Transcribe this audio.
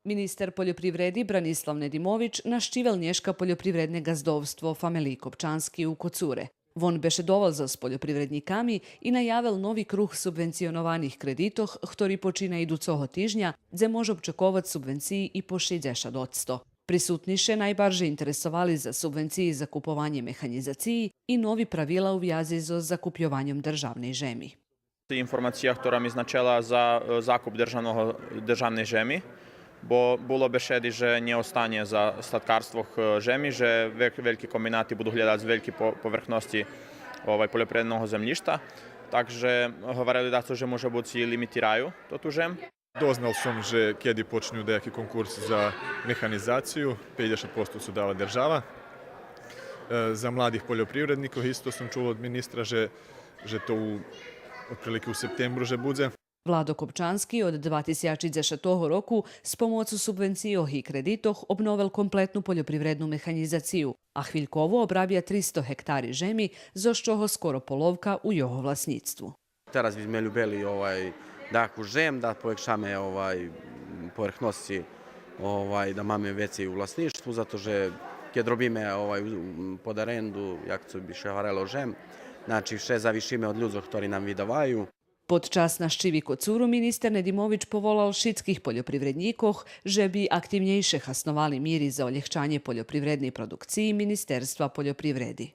Minister poljoprivredi Branislav Nedimović naščivel nješka poljoprivredne gazdovstvo Fameli Kopčanski u Kocure. Von beše dovolzal s poljoprivrednikami i najavil novi kruh subvencionovanih kreditoh, ktori počina iducoho tižnja, dze može občakovat subvenciji i po 60%. Prisutniše najbarže interesovali za subvenciji za kupovanje mehanizaciji i novi pravila u vjazi za zakupljovanjem državnej žemi. Informacija, która mi znaczyła za zakup державnej ziemi, bo było bešedi, że nie ostanie za statkarstvo ziemi, że veliki kombinati budu gledati z veliki povrchnosti poljoprivrednog zemljišta. Takže govorili da to že može biti limitiraju tu žem. Doznal sam, že kjedi počinju dejaki konkursi za mehanizaciju, 50% su dala država. Za mladih poljoprivrednikov isto sam čuo od ministra, že to otprilike u septembru že bude. Vlado Kopčanski od 2010 roku s pomocu subvencijoh i kreditoh obnovel kompletnu poljoprivrednu mehanizaciju, a hviljkovo obravija 300 hektari žemi, za ščoho skoro polovka u jeho vlasnictvu. Teraz byśmy ljubili daku žem, da povećame povrchnosti da mamy więcej u vlasništvu, zato že kad robimy pod arendu, jak to bi še varelo žem, znači vše zavišime od ljudi, ktori nam vydavajú. Podčas na ščivi Kocuru minister Nedimović povolal šitskih poljoprivrednikoh, že bi aktivnejše hasnovali miri za oljehčanje poljoprivredne produkciji Ministerstva poljoprivredi.